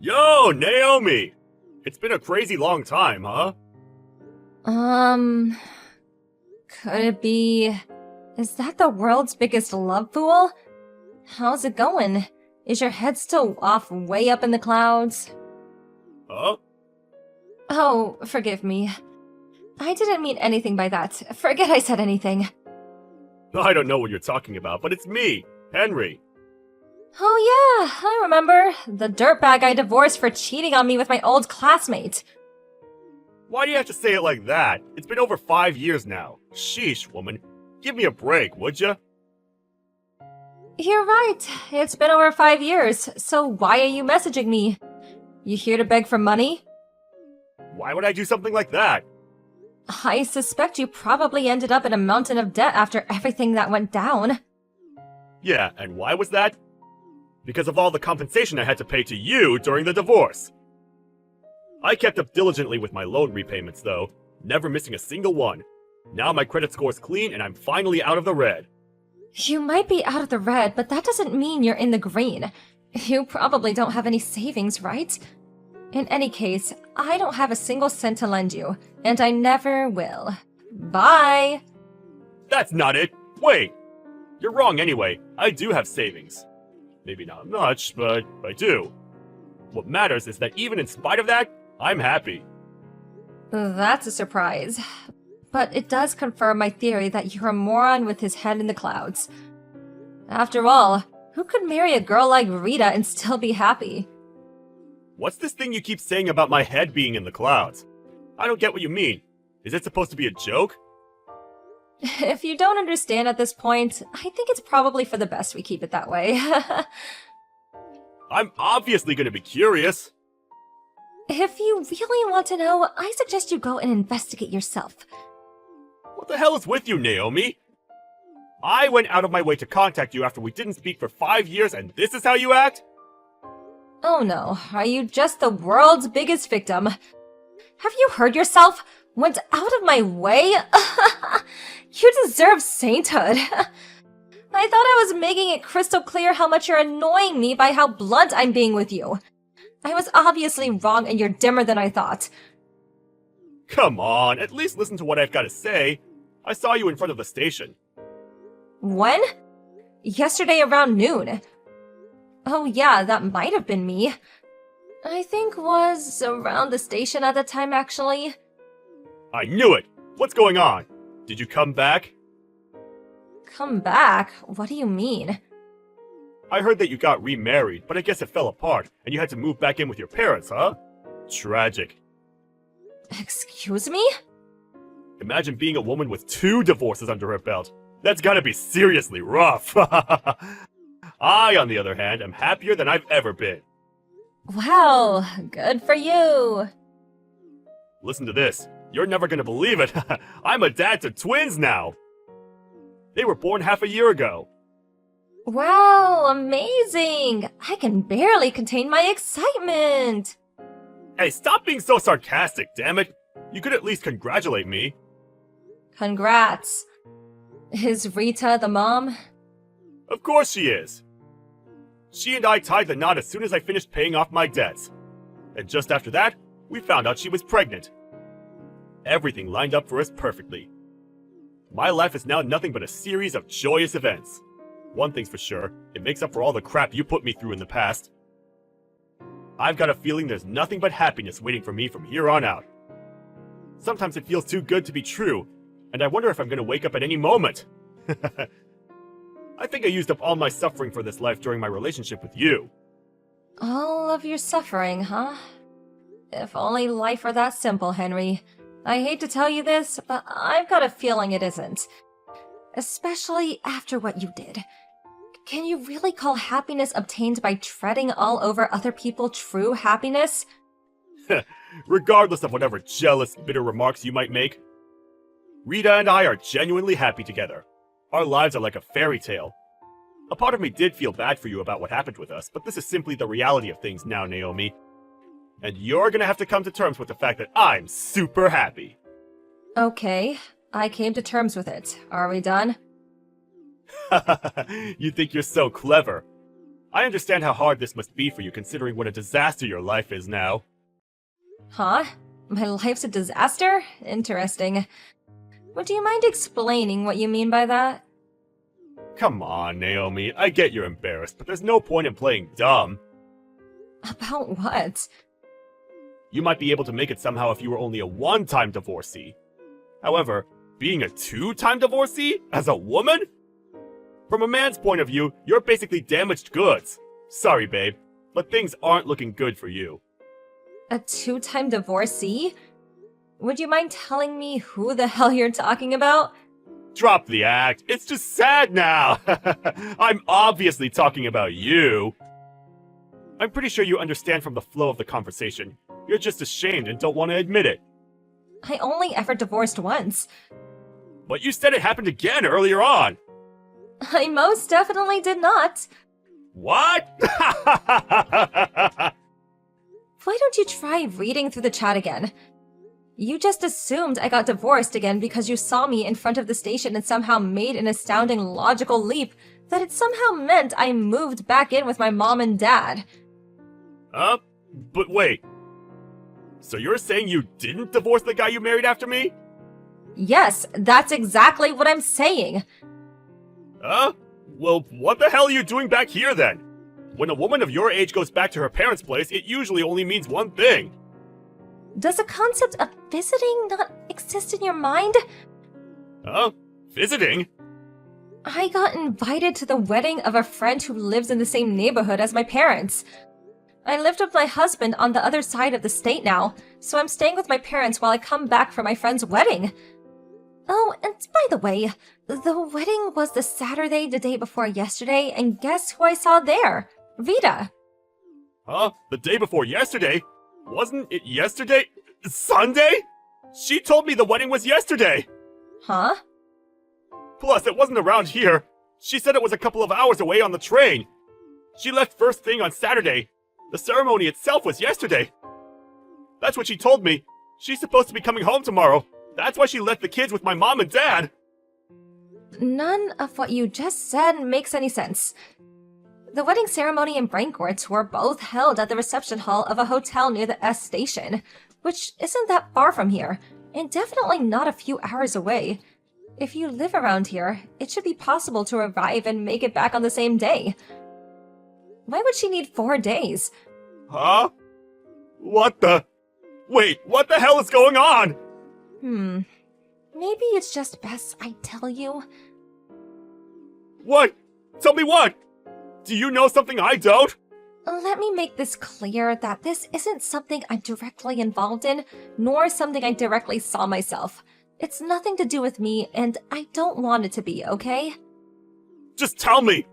Yo, Naomi! It's been a crazy long time, huh? Um, could it be... Is that the world's biggest love fool? How's it going? Is your head still off way up in the clouds? Huh? Oh, forgive me. I didn't mean anything by that. Forget I said anything. I don't know what you're talking about, but it's me, Henry. Oh yeah, I remember. The dirtbag I divorced for cheating on me with my old classmate. Why do you have to say it like that? It's been over 5 years now. Sheesh, woman. Give me a break, would ya? You're right. It's been over 5 years, so why are you messaging me? You here to beg for money? Why would I do something like that? I suspect you probably ended up in a mountain of debt after everything that went down. Yeah, and why was that? Because of all the compensation I had to pay to you during the divorce. I kept up diligently with my loan repayments, though, never missing a single one. Now my credit score's clean and I'm finally out of the red. You might be out of the red, but that doesn't mean you're in the green. You probably don't have any savings, right? In any case, I don't have a single cent to lend you, and I never will. Bye! That's not it! Wait! You're wrong anyway. I do have savings. Maybe not much, but I do. What matters is that even in spite of that, I'm happy. That's a surprise. But it does confirm my theory that you're a moron with his head in the clouds. After all, who could marry a girl like Rita and still be happy? What's this thing you keep saying about my head being in the clouds? I don't get what you mean. Is it supposed to be a joke? If you don't understand at this point, I think it's probably for the best we keep it that way. I'm obviously gonna be curious. If you really want to know, I suggest you go and investigate yourself. What the hell is with you, Naomi? I went out of my way to contact you after we didn't speak for 5 years, and this is how you act? Oh no, are you just the world's biggest victim? Have you heard yourself? Went out of my way? You deserve sainthood. I thought I was making it crystal clear how much you're annoying me by how blunt I'm being with you. I was obviously wrong and you're dimmer than I thought. Come on, at least listen to what I've got to say. I saw you in front of the station. When? Yesterday around noon. Oh yeah, that might have been me. I think was around the station at the time, actually. I knew it! What's going on? Did you come back? Come back? What do you mean? I heard that you got remarried, but I guess it fell apart, and you had to move back in with your parents, huh? Tragic. Excuse me? Imagine being a woman with 2 divorces under her belt. That's gotta be seriously rough. I, on the other hand, am happier than I've ever been. Wow, good for you. Listen to this. You're never gonna believe it. I'm a dad to twins now. They were born half a year ago. Wow, amazing! I can barely contain my excitement! Hey, stop being so sarcastic, damn it. You could at least congratulate me. Congrats. Is Rita the mom? Of course she is. She and I tied the knot as soon as I finished paying off my debts. And just after that, we found out she was pregnant. Everything lined up for us perfectly. My life is now nothing but a series of joyous events. One thing's for sure, it makes up for all the crap you put me through in the past. I've got a feeling there's nothing but happiness waiting for me from here on out. Sometimes it feels too good to be true, and I wonder if I'm gonna wake up at any moment. I think I used up all my suffering for this life during my relationship with you. All of your suffering, huh? If only life were that simple, Henry. I hate to tell you this, but I've got a feeling it isn't. Especially after what you did. Can you really call happiness obtained by treading all over other people true happiness? Regardless of whatever jealous, bitter remarks you might make, Rita and I are genuinely happy together. Our lives are like a fairy tale. A part of me did feel bad for you about what happened with us, but this is simply the reality of things now, Naomi. And you're gonna have to come to terms with the fact that I'm super happy. Okay, I came to terms with it. Are we done? You think you're so clever. I understand how hard this must be for you considering what a disaster your life is now. Huh? My life's a disaster? Interesting. Would you mind explaining what you mean by that? Come on, Naomi, I get you're embarrassed, but there's no point in playing dumb. About what? You might be able to make it somehow if you were only a one-time divorcee. However, being a two-time divorcee? As a woman? From a man's point of view, you're basically damaged goods. Sorry, babe, but things aren't looking good for you. A two-time divorcee? Would you mind telling me who the hell you're talking about? Drop the act, it's just sad now! I'm obviously talking about you. I'm pretty sure you understand from the flow of the conversation. You're just ashamed and don't want to admit it. I only ever divorced once. But you said it happened again earlier on! I most definitely did not. What? Why don't you try reading through the chat again? You just assumed I got divorced again because you saw me in front of the station and somehow made an astounding logical leap that it somehow meant I moved back in with my mom and dad. But wait. So you're saying you didn't divorce the guy you married after me? Yes, that's exactly what I'm saying. Well, what the hell are you doing back here then? When a woman of your age goes back to her parents' place, it usually only means one thing. Does the concept of visiting not exist in your mind? Visiting? I got invited to the wedding of a friend who lives in the same neighborhood as my parents. I lived with my husband on the other side of the state now, so I'm staying with my parents while I come back for my friend's wedding. Oh, and by the way, the wedding was the Saturday the day before yesterday, and guess who I saw there? Rita. The day before yesterday? Wasn't it yesterday? Sunday? She told me the wedding was yesterday! Huh? Plus, it wasn't around here. She said it was a couple of hours away on the train. She left first thing on Saturday. The ceremony itself was yesterday. That's what she told me. She's supposed to be coming home tomorrow. That's why she left the kids with my mom and dad. None of what you just said makes any sense. The wedding ceremony and banquets were both held at the reception hall of a hotel near the S station, which isn't that far from here, and definitely not a few hours away. If you live around here, it should be possible to arrive and make it back on the same day. Why would she need 4 days? Huh? What the? Wait, what the hell is going on? Maybe it's just best I tell you. What? Tell me what? Do you know something I don't? Let me make this clear that this isn't something I'm directly involved in, nor something I directly saw myself. It's nothing to do with me, and I don't want it to be, okay? Just tell me!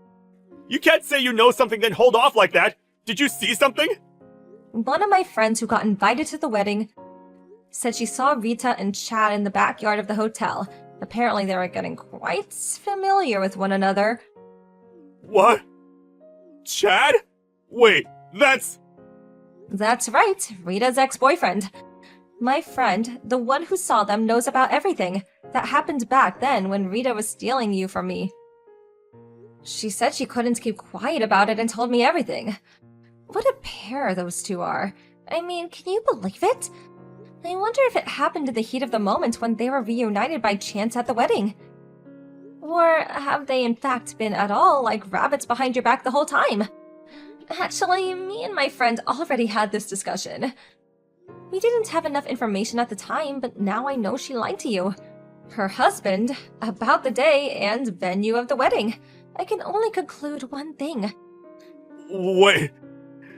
You can't say you know something then hold off like that! Did you see something? One of my friends who got invited to the wedding said she saw Rita and Chad in the backyard of the hotel. Apparently they were getting quite familiar with one another. What? Chad? Wait, that's... That's right, Rita's ex-boyfriend. My friend, the one who saw them, knows about everything that happened back then when Rita was stealing you from me. She said she couldn't keep quiet about it and told me everything. What a pair those two are. I mean, can you believe it? I wonder if it happened in the heat of the moment when they were reunited by chance at the wedding. Or have they in fact been at all like rabbits behind your back the whole time? Actually, me and my friend already had this discussion. We didn't have enough information at the time, but now I know she lied to you. Her husband, about the day and venue of the wedding. I can only conclude one thing. Wait.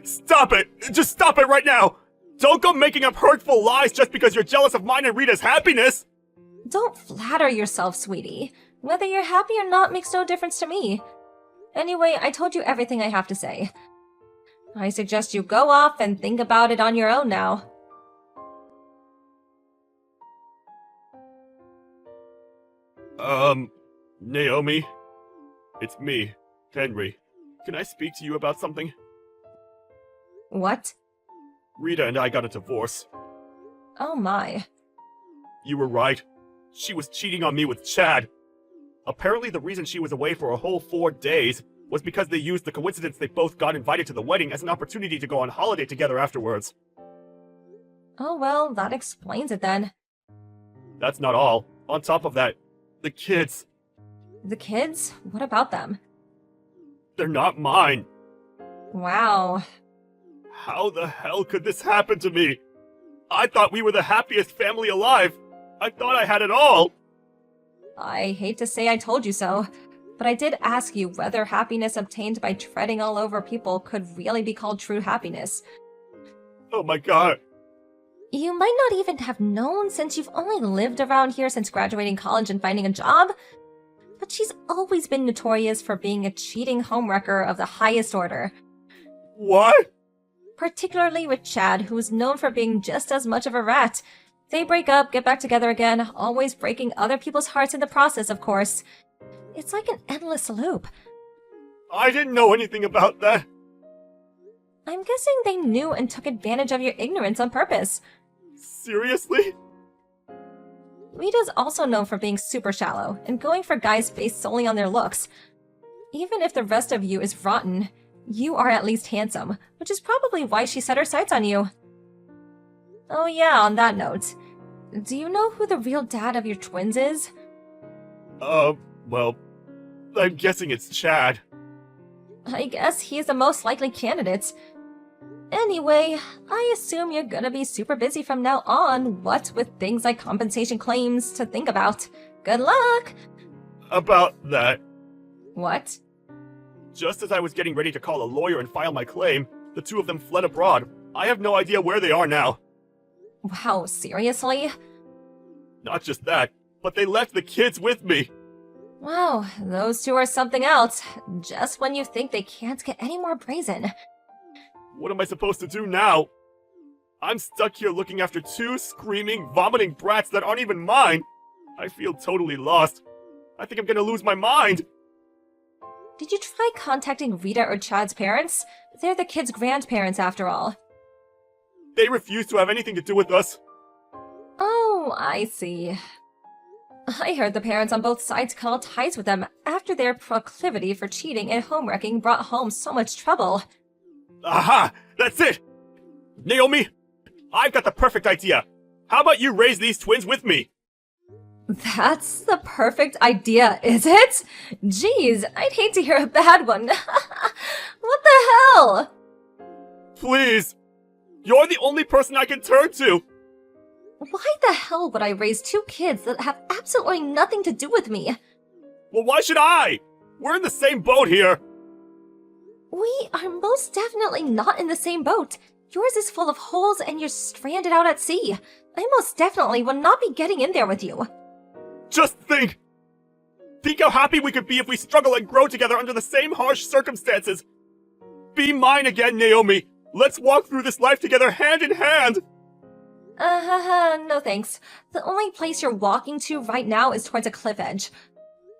Stop it! Just stop it right now! Don't go making up hurtful lies just because you're jealous of mine and Rita's happiness! Don't flatter yourself, sweetie. Whether you're happy or not makes no difference to me. Anyway, I told you everything I have to say. I suggest you go off and think about it on your own now. Naomi? It's me, Henry. Can I speak to you about something? What? Rita and I got a divorce. Oh my. You were right. She was cheating on me with Chad. Apparently the reason she was away for a whole 4 days was because they used the coincidence they both got invited to the wedding as an opportunity to go on holiday together afterwards. Oh well, that explains it then. That's not all. On top of that, the kids, The kids? What about them? they're not mine. Wow. How the hell could this happen to me? I thought we were the happiest family alive. I thought I had it all. I hate to say I told you so, but I did ask you whether happiness obtained by treading all over people could really be called true happiness. Oh my god. You might not even have known since you've only lived around here since graduating college and finding a job, but she's always been notorious for being a cheating homewrecker of the highest order. What? Particularly with Chad, who's known for being just as much of a rat. They break up, get back together again, always breaking other people's hearts in the process, of course. It's like an endless loop. I didn't know anything about that. I'm guessing they knew and took advantage of your ignorance on purpose. Seriously? Rita's also known for being super shallow and going for guys based solely on their looks. Even if the rest of you is rotten, you are at least handsome, which is probably why she set her sights on you. Oh yeah, on that note, do you know who the real dad of your twins is? Well, I'm guessing it's Chad. I guess he's the most likely candidate. Anyway, I assume you're gonna be super busy from now on, what with things like compensation claims to think about. Good luck! About that, What? just as I was getting ready to call a lawyer and file my claim, the two of them fled abroad. I have no idea where they are now. Wow, seriously? Not just that, but they left the kids with me. Wow, those two are something else. Just when you think they can't get any more brazen. What am I supposed to do now? I'm stuck here looking after two screaming, vomiting brats that aren't even mine. I feel totally lost. I think I'm gonna lose my mind. Did you try contacting Rita or Chad's parents? They're the kids' grandparents, after all. They refuse to have anything to do with us. Oh, I see. I heard the parents on both sides cut all ties with them after their proclivity for cheating and homewrecking brought home so much trouble. Aha! That's it! Naomi, I've got the perfect idea. How about you raise these twins with me? That's the perfect idea, is it? Jeez, I'd hate to hear a bad one. What the hell? Please! You're the only person I can turn to! Why the hell would I raise two kids that have absolutely nothing to do with me? Well, why should I? We're in the same boat here. We are most definitely not in the same boat. Yours is full of holes and you're stranded out at sea. I most definitely would not be getting in there with you. Just think! Think how happy we could be if we struggle and grow together under the same harsh circumstances. Be mine again, Naomi. Let's walk through this life together hand in hand. No thanks. The only place you're walking to right now is towards a cliff edge.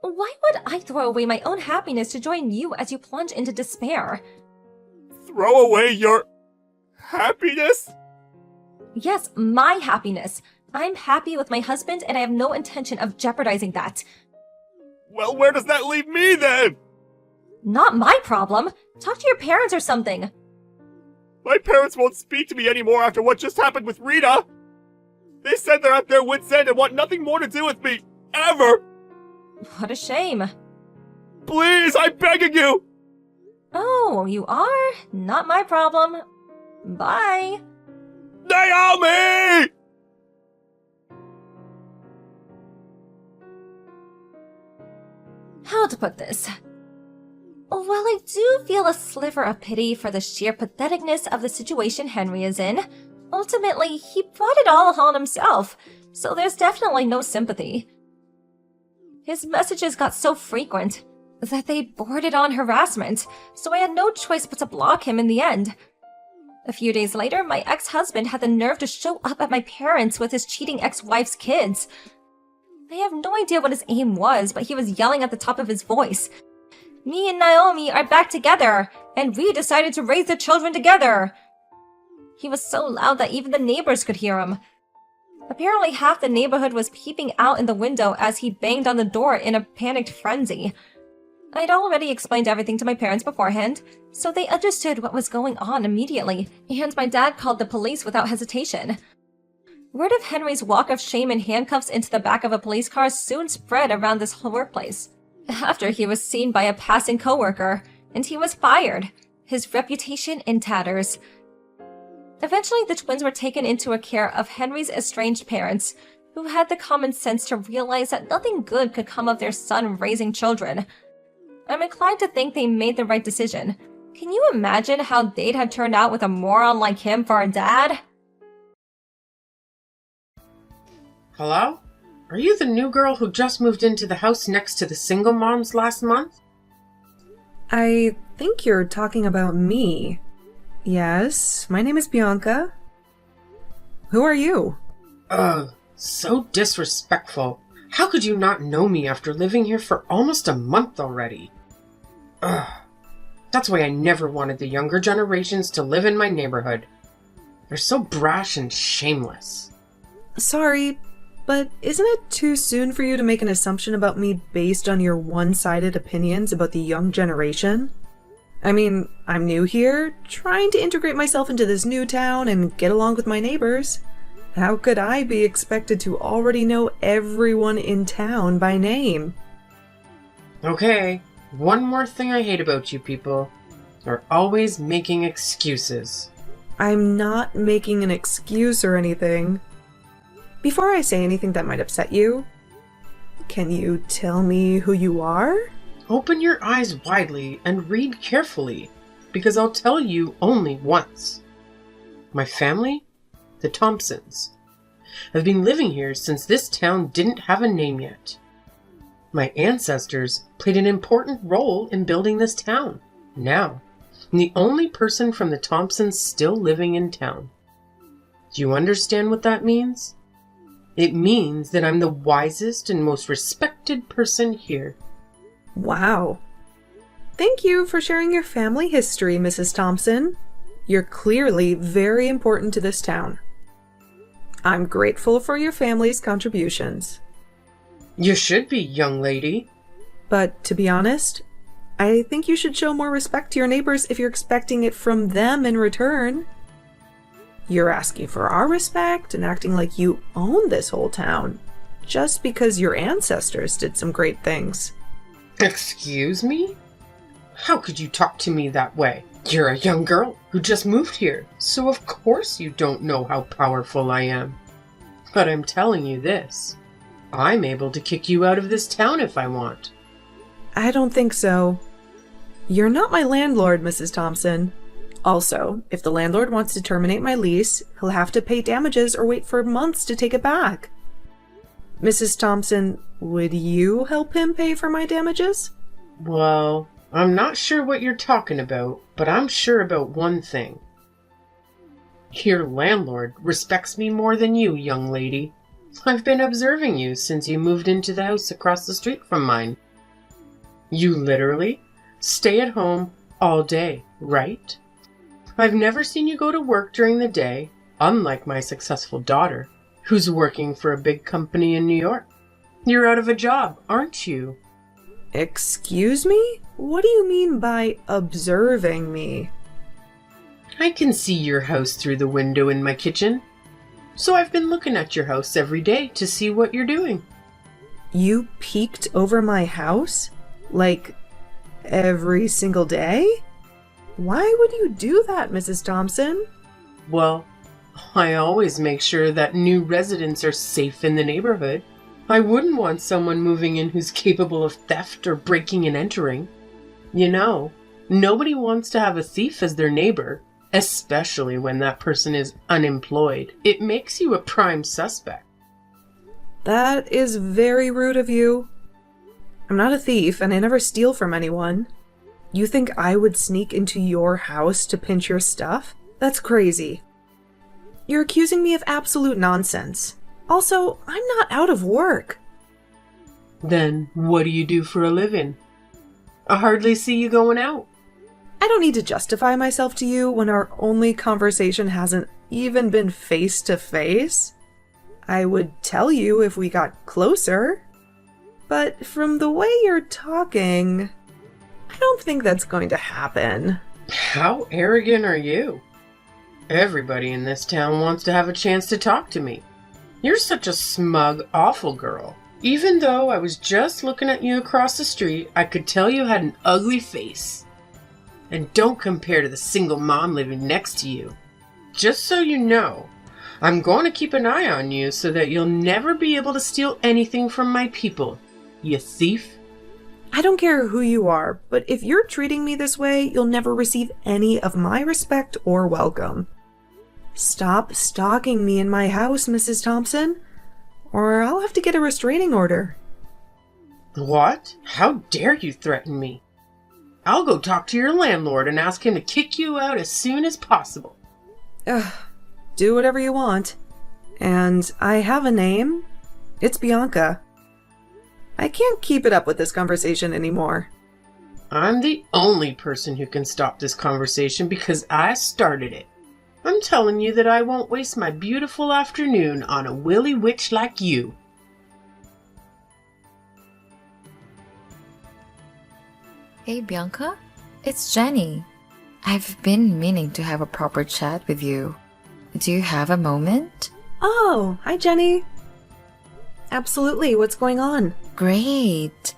Why would I throw away my own happiness to join you as you plunge into despair? Throw away your happiness? Yes, my happiness. I'm happy with my husband and I have no intention of jeopardizing that. Well, where does that leave me then? Not my problem. Talk to your parents or something. My parents won't speak to me anymore after what just happened with Rita. They said they're at their wits' end and want nothing more to do with me, ever. What a shame. Please, I'm begging you. Oh, you are? Not my problem. Bye. Naomi! How to put this? While I do feel a sliver of pity for the sheer patheticness of the situation Henry is in, ultimately, he brought it all on himself, so there's definitely no sympathy. His messages got so frequent that they bordered on harassment, so I had no choice but to block him in the end. A few days later, my ex-husband had the nerve to show up at my parents' with his cheating ex-wife's kids. I have no idea what his aim was, but he was yelling at the top of his voice. Me and Naomi are back together, and we decided to raise the children together. He was so loud that even the neighbors could hear him. Apparently half the neighborhood was peeping out in the window as he banged on the door in a panicked frenzy. I'd already explained everything to my parents beforehand, so they understood what was going on immediately, and my dad called the police without hesitation. Word of Henry's walk of shame in handcuffs into the back of a police car soon spread around this whole workplace. After he was seen by a passing coworker, and he was fired, his reputation in tatters. Eventually, the twins were taken into a care of Henry's estranged parents, who had the common sense to realize that nothing good could come of their son raising children. I'm inclined to think they made the right decision. Can you imagine how they'd have turned out with a moron like him for a dad? Hello? Are you the new girl who just moved into the house next to the single moms last month? I think you're talking about me. Yes, my name is Bianca. Who are you? Ugh, so disrespectful. How could you not know me after living here for almost a month already? Ugh. That's why I never wanted the younger generations to live in my neighborhood. They're so brash and shameless. Sorry, but isn't it too soon for you to make an assumption about me based on your one-sided opinions about the young generation? I mean, I'm new here, trying to integrate myself into this new town and get along with my neighbors. How could I be expected to already know everyone in town by name? Okay, one more thing I hate about you people. You're always making excuses. I'm not making an excuse or anything. Before I say anything that might upset you, can you tell me who you are? Open your eyes widely and read carefully, because I'll tell you only once. My family, the Thompsons, have been living here since this town didn't have a name yet. My ancestors played an important role in building this town. Now, I'm the only person from the Thompsons still living in town. Do you understand what that means? It means that I'm the wisest and most respected person here. Wow. Thank you for sharing your family history, Mrs. Thompson. You're clearly very important to this town. I'm grateful for your family's contributions. You should be, young lady. But to be honest, I think you should show more respect to your neighbors if you're expecting it from them in return. You're asking for our respect and acting like you own this whole town, just because your ancestors did some great things. Excuse me? How could you talk to me that way? You're a young girl who just moved here, so of course you don't know how powerful I am. But I'm telling you this. I'm able to kick you out of this town if I want. I don't think so. You're not my landlord, Mrs. Thompson. Also, if the landlord wants to terminate my lease, he'll have to pay damages or wait for months to take it back. Mrs. Thompson, would you help him pay for my damages? Well, I'm not sure what you're talking about, but I'm sure about one thing. Your landlord respects me more than you, young lady. I've been observing you since you moved into the house across the street from mine. You literally stay at home all day, right? I've never seen you go to work during the day, unlike my successful daughter, who's working for a big company in New York. You're out of a job, aren't you? Excuse me? What do you mean by observing me? I can see your house through the window in my kitchen. So I've been looking at your house every day to see what you're doing. You peeked over my house? Like, every single day? Why would you do that, Mrs. Thompson? Well, I always make sure that new residents are safe in the neighborhood. I wouldn't want someone moving in who's capable of theft or breaking and entering. You know, nobody wants to have a thief as their neighbor, especially when that person is unemployed. It makes you a prime suspect. That is very rude of you. I'm not a thief, and I never steal from anyone. You think I would sneak into your house to pinch your stuff? That's crazy. You're accusing me of absolute nonsense. Also, I'm not out of work. Then what do you do for a living? I hardly see you going out. I don't need to justify myself to you when our only conversation hasn't even been face to face. I would tell you if we got closer. But from the way you're talking, I don't think that's going to happen. How arrogant are you? Everybody in this town wants to have a chance to talk to me. You're such a smug, awful girl. Even though I was just looking at you across the street, I could tell you had an ugly face. And don't compare to the single mom living next to you. Just so you know, I'm going to keep an eye on you so that you'll never be able to steal anything from my people, you thief. I don't care who you are, but if you're treating me this way, you'll never receive any of my respect or welcome. Stop stalking me in my house, Mrs. Thompson, or I'll have to get a restraining order. What? How dare you threaten me? I'll go talk to your landlord and ask him to kick you out as soon as possible. Ugh, do whatever you want. And I have a name. It's Bianca. I can't keep it up with this conversation anymore. I'm the only person who can stop this conversation because I started it. I'm telling you that I won't waste my beautiful afternoon on a willy witch like you. Hey Bianca, it's Jenny. I've been meaning to have a proper chat with you. Do you have a moment? Oh, hi Jenny. Absolutely, what's going on? Great.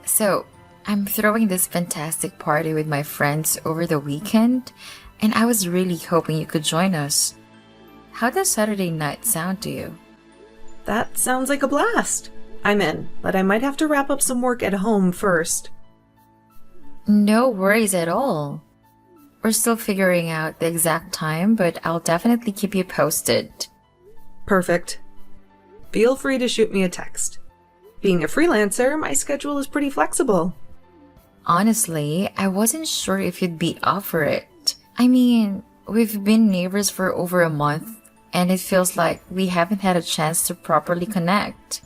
So, I'm throwing this fantastic party with my friends over the weekend, and I was really hoping you could join us. How does Saturday night sound to you? That sounds like a blast. I'm in, but I might have to wrap up some work at home first. No worries at all. We're still figuring out the exact time, but I'll definitely keep you posted. Perfect. Feel free to shoot me a text. Being a freelancer, my schedule is pretty flexible. Honestly, I wasn't sure if you'd be up for it. I mean, we've been neighbors for over a month, and it feels like we haven't had a chance to properly connect.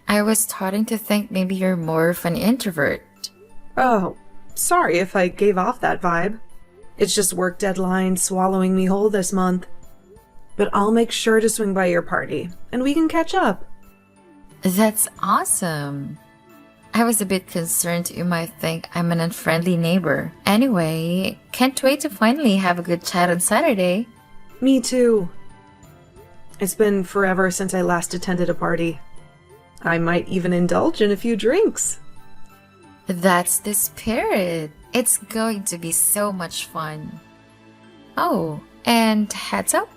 I was starting to think maybe you're more of an introvert. Oh, sorry if I gave off that vibe. It's just work deadlines swallowing me whole this month. But I'll make sure to swing by your party, and we can catch up. That's awesome. I was a bit concerned you might think I'm an unfriendly neighbor. Anyway, can't wait to finally have a good chat on Saturday. Me too. It's been forever since I last attended a party. I might even indulge in a few drinks. That's the spirit. It's going to be so much fun. Oh, and heads up,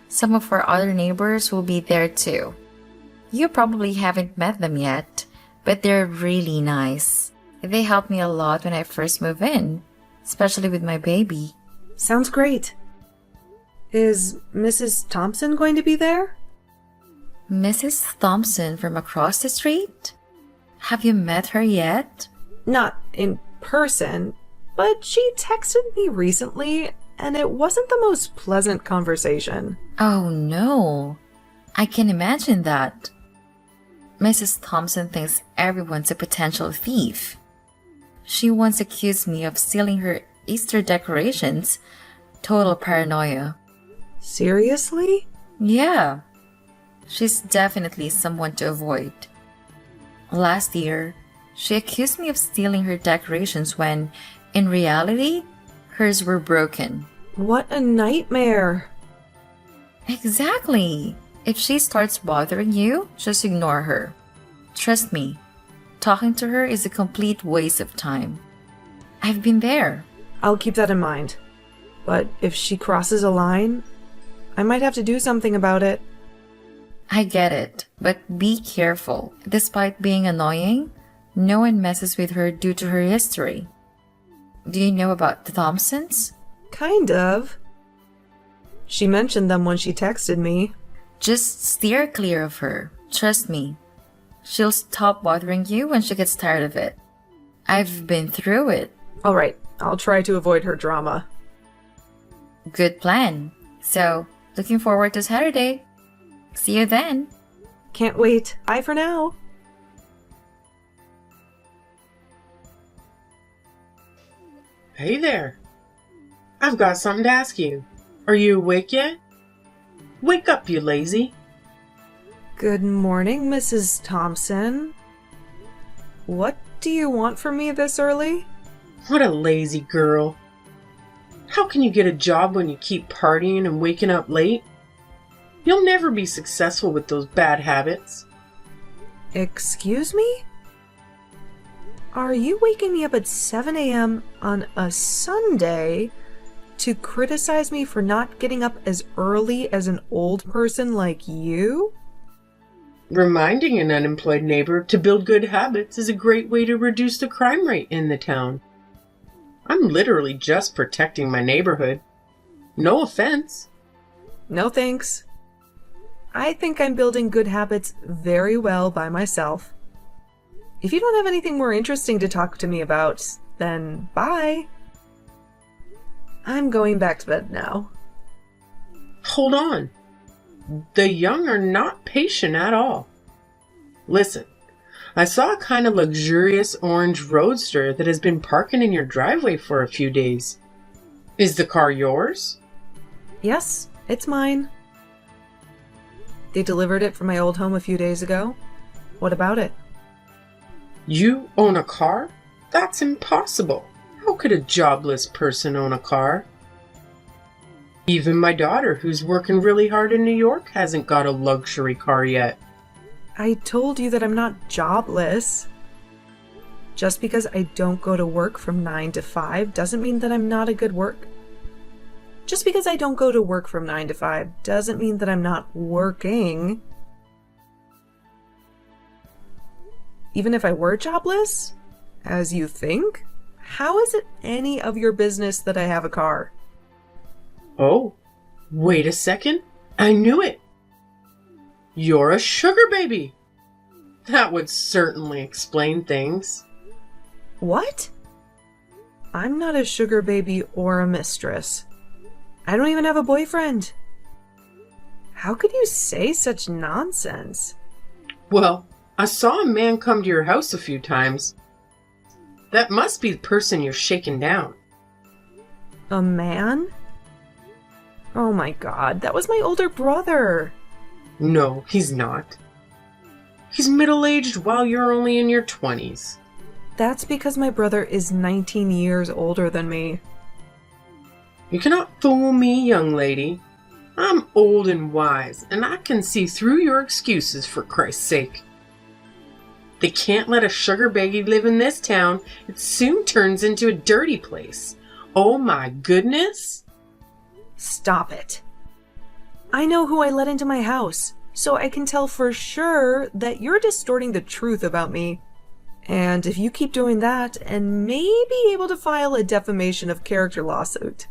some of our other neighbors will be there too. You probably haven't met them yet, but they're really nice. They helped me a lot when I first moved in, especially with my baby. Sounds great. Is Mrs. Thompson going to be there? Mrs. Thompson from across the street? Have you met her yet? Not in person, but she texted me recently, and it wasn't the most pleasant conversation. Oh no, I can imagine that. Mrs. Thompson thinks everyone's a potential thief. She once accused me of stealing her Easter decorations. Total paranoia. Seriously? Yeah. She's definitely someone to avoid. Last year, she accused me of stealing her decorations when, in reality, hers were broken. What a nightmare. Exactly. If she starts bothering you, just ignore her. Trust me, talking to her is a complete waste of time. I've been there. I'll keep that in mind. But if she crosses a line, I might have to do something about it. I get it, but be careful. Despite being annoying, no one messes with her due to her history. Do you know about the Thompsons? Kind of. She mentioned them when she texted me. Just steer clear of her. Trust me. She'll stop bothering you when she gets tired of it. I've been through it. All right, I'll try to avoid her drama. Good plan. So, looking forward to Saturday. See you then. Can't wait. Bye for now. Hey there. I've got something to ask you. Are you awake yet? Wake up, you lazy. Good morning, Mrs. Thompson. What do you want from me this early? What a lazy girl. How can you get a job when you keep partying and waking up late? You'll never be successful with those bad habits. Excuse me? Are you waking me up at 7 a.m. on a Sunday to criticize me for not getting up as early as an old person like you? Reminding an unemployed neighbor to build good habits is a great way to reduce the crime rate in the town. I'm literally just protecting my neighborhood. No offense. No thanks. I think I'm building good habits very well by myself. If you don't have anything more interesting to talk to me about, then bye. I'm going back to bed now. Hold on. The young are not patient at all. Listen, I saw a kind of luxurious orange roadster that has been parking in your driveway for a few days. Is the car yours? Yes, it's mine. They delivered it from my old home a few days ago. What about it? You own a car? That's impossible. How could a jobless person own a car? Even my daughter, who's working really hard in New York, hasn't got a luxury car yet. I told you that I'm not jobless. Just because I don't go to work from 9 to 5 doesn't mean that I'm not a good work. Just because I don't go to work from 9 to 5 doesn't mean that I'm not working. Even if I were jobless, as you think, how is it any of your business that I have a car? Oh, wait a second. I knew it. You're a sugar baby. That would certainly explain things. What? I'm not a sugar baby or a mistress. I don't even have a boyfriend. How could you say such nonsense? Well, I saw a man come to your house a few times. That must be the person you're shaking down. A man? Oh my god, that was my older brother. No, he's not. He's middle-aged while you're only in your 20s. That's because my brother is 19 years older than me. You cannot fool me, young lady. I'm old and wise, and I can see through your excuses, for Christ's sake. They can't let a sugar baby live in this town. It soon turns into a dirty place. Oh my goodness! Stop it. I know who I let into my house, so I can tell for sure that you're distorting the truth about me. And if you keep doing that, and may be able to file a defamation of character lawsuit.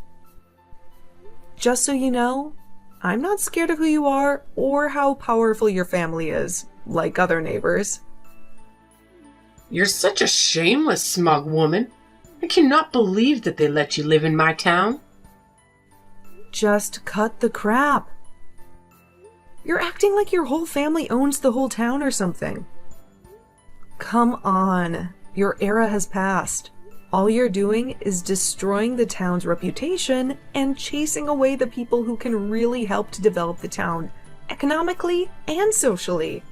Just so you know, I'm not scared of who you are or how powerful your family is, like other neighbors. You're such a shameless, smug woman. I cannot believe that they let you live in my town. Just cut the crap. You're acting like your whole family owns the whole town or something. Come on, your era has passed. All you're doing is destroying the town's reputation and chasing away the people who can really help to develop the town, economically and socially.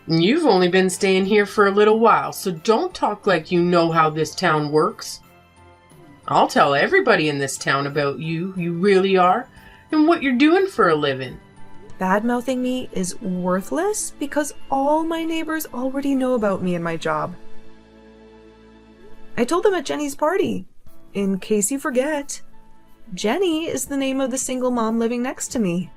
You've only been staying here for a little while, so don't talk like you know how this town works. I'll tell everybody in this town about you really are, and what you're doing for a living. Bad-mouthing me is worthless because all my neighbors already know about me and my job. I told them at Jenny's party. In case you forget, Jenny is the name of the single mom living next to me.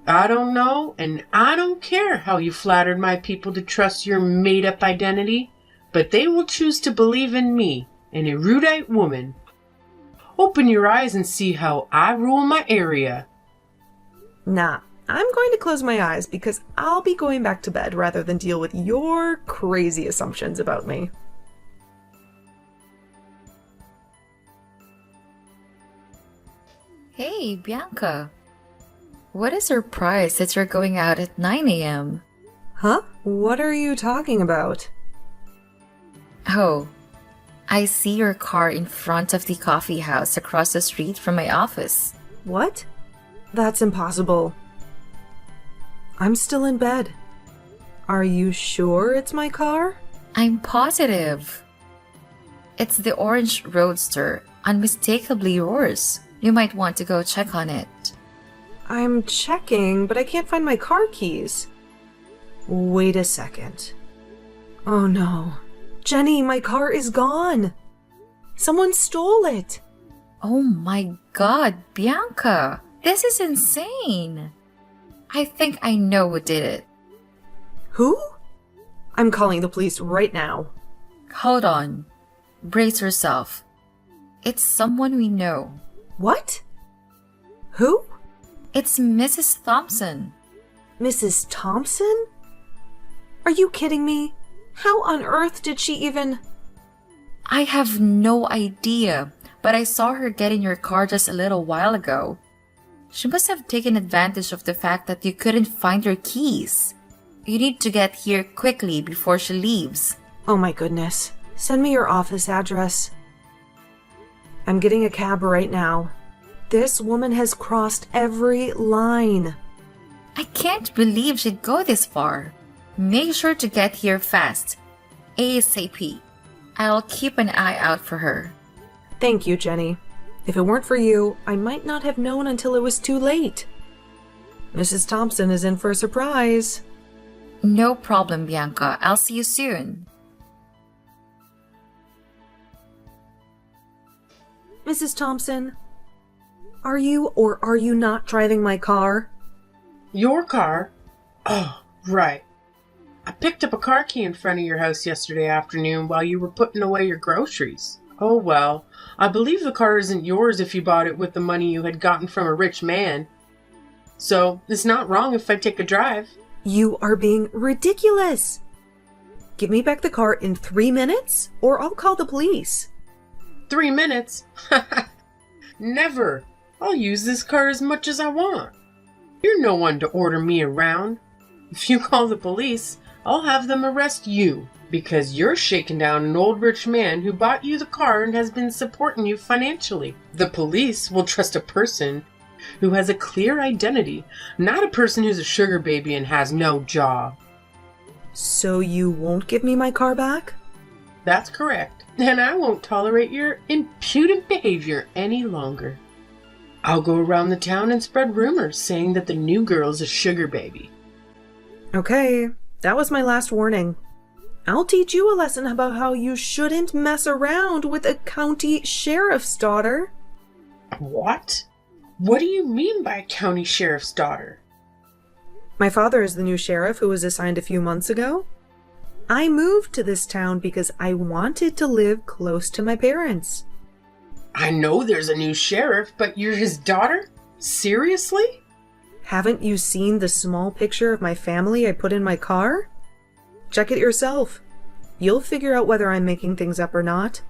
I don't know, and I don't care how you flattered my people to trust your made-up identity, but they will choose to believe in me, an erudite woman. Open your eyes and see how I rule my area. Nah, I'm going to close my eyes because I'll be going back to bed rather than deal with your crazy assumptions about me. Hey, Bianca. What a surprise that you're going out at 9 a.m. Huh? What are you talking about? Oh, I see your car in front of the coffee house across the street from my office. What? That's impossible. I'm still in bed. Are you sure it's my car? I'm positive. It's the orange roadster, unmistakably yours. You might want to go check on it. I'm checking, but I can't find my car keys. Wait a second. Oh no. Jenny, my car is gone. Someone stole it. Oh my god, Bianca! This is insane! I think I know who did it. Who? I'm calling the police right now. Hold on. Brace yourself. It's someone we know. What? Who? It's Mrs. Thompson. Mrs. Thompson? Are you kidding me? How on earth did she even... I have no idea, but I saw her get in your car just a little while ago. She must have taken advantage of the fact that you couldn't find your keys. You need to get here quickly before she leaves. Oh my goodness. Send me your office address. I'm getting a cab right now. This woman has crossed every line. I can't believe she'd go this far. Make sure to get here fast. ASAP. I'll keep an eye out for her. Thank you, Jenny. If it weren't for you, I might not have known until it was too late. Mrs. Thompson is in for a surprise. No problem, Bianca. I'll see you soon. Mrs. Thompson, are you or are you not driving my car? Your car? Oh, right. I picked up a car key in front of your house yesterday afternoon while you were putting away your groceries. Oh well, I believe the car isn't yours if you bought it with the money you had gotten from a rich man. So, it's not wrong if I take a drive. You are being ridiculous. Give me back the car in 3 minutes or I'll call the police. 3 minutes? Never. I'll use this car as much as I want. You're no one to order me around. If you call the police, I'll have them arrest you because you're shaking down an old rich man who bought you the car and has been supporting you financially. The police will trust a person who has a clear identity, not a person who's a sugar baby and has no job. So you won't give me my car back? That's correct, and I won't tolerate your impudent behavior any longer. I'll go around the town and spread rumors saying that the new girl's a sugar baby. Okay, that was my last warning. I'll teach you a lesson about how you shouldn't mess around with a county sheriff's daughter. What? What do you mean by county sheriff's daughter? My father is the new sheriff who was assigned a few months ago. I moved to this town because I wanted to live close to my parents. I know there's a new sheriff, but you're his daughter? Seriously? Haven't you seen the small picture of my family I put in my car? Check it yourself. You'll figure out whether I'm making things up or not.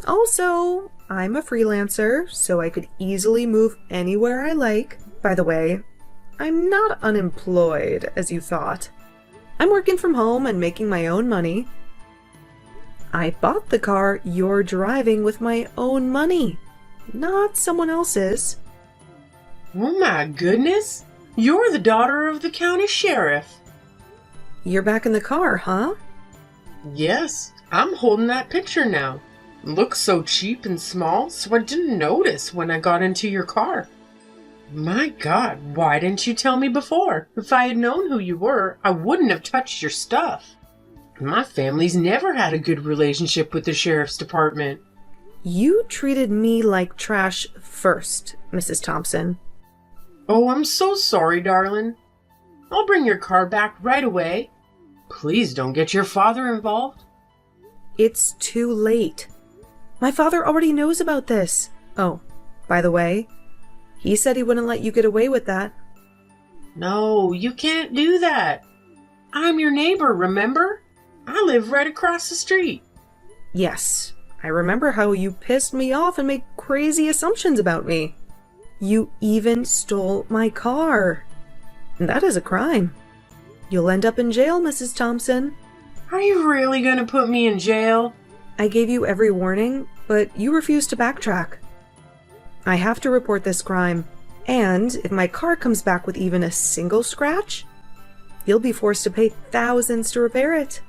Also, I'm a freelancer, so I could easily move anywhere I like. By the way, I'm not unemployed, as you thought. I'm working from home and making my own money. I bought the car you're driving with my own money, not someone else's. Oh my goodness! You're the daughter of the county sheriff. You're back in the car, huh? Yes, I'm holding that picture now. Looks so cheap and small, so I didn't notice when I got into your car. My God, why didn't you tell me before? If I had known who you were, I wouldn't have touched your stuff. My family's never had a good relationship with the sheriff's department. You treated me like trash first, Mrs. Thompson. Oh, I'm so sorry, darling. I'll bring your car back right away. Please don't get your father involved. It's too late. My father already knows about this. Oh, by the way, he said he wouldn't let you get away with that. No, you can't do that. I'm your neighbor, remember? I live right across the street. Yes, I remember how you pissed me off and made crazy assumptions about me. You even stole my car. That is a crime. You'll end up in jail, Mrs. Thompson. Are you really going to put me in jail? I gave you every warning, but you refused to backtrack. I have to report this crime, and if my car comes back with even a single scratch, you'll be forced to pay thousands to repair it.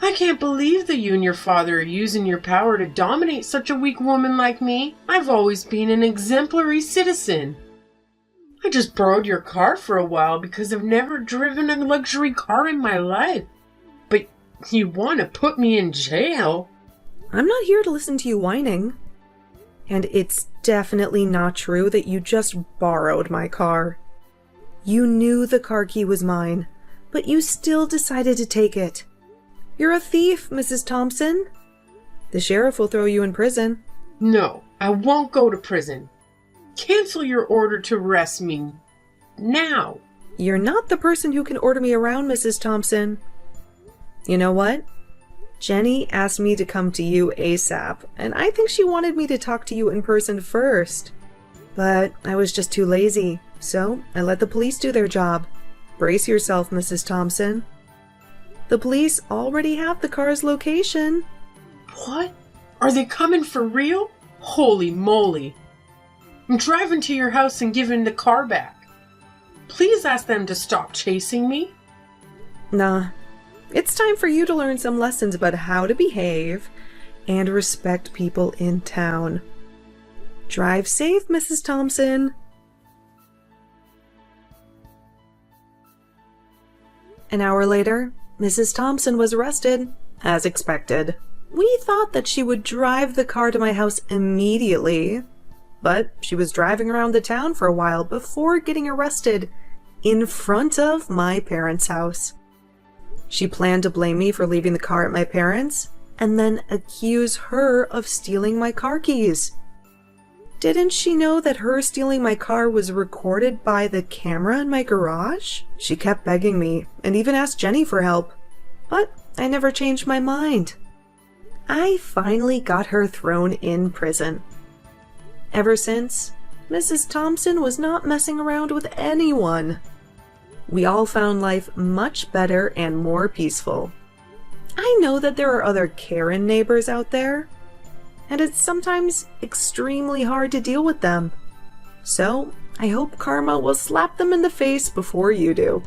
I can't believe that you and your father are using your power to dominate such a weak woman like me. I've always been an exemplary citizen. I just borrowed your car for a while because I've never driven a luxury car in my life. But you want to put me in jail? I'm not here to listen to you whining. And it's definitely not true that you just borrowed my car. You knew the car key was mine, but you still decided to take it. You're a thief, Mrs. Thompson. The sheriff will throw you in prison. No, I won't go to prison. Cancel your order to arrest me. Now. You're not the person who can order me around, Mrs. Thompson. You know what? Jenny asked me to come to you ASAP, and I think she wanted me to talk to you in person first. But I was just too lazy, so I let the police do their job. Brace yourself, Mrs. Thompson. The police already have the car's location. What? Are they coming for real? Holy moly. I'm driving to your house and giving the car back. Please ask them to stop chasing me. Nah. It's time for you to learn some lessons about how to behave and respect people in town. Drive safe, Mrs. Thompson. An hour later, Mrs. Thompson was arrested, as expected. We thought that she would drive the car to my house immediately, but she was driving around the town for a while before getting arrested in front of my parents' house. She planned to blame me for leaving the car at my parents' and then accuse her of stealing my car keys. Didn't she know that her stealing my car was recorded by the camera in my garage? She kept begging me and even asked Jenny for help, but I never changed my mind. I finally got her thrown in prison. Ever since, Mrs. Thompson was not messing around with anyone. We all found life much better and more peaceful. I know that there are other Karen neighbors out there, and it's sometimes extremely hard to deal with them. So, I hope karma will slap them in the face before you do.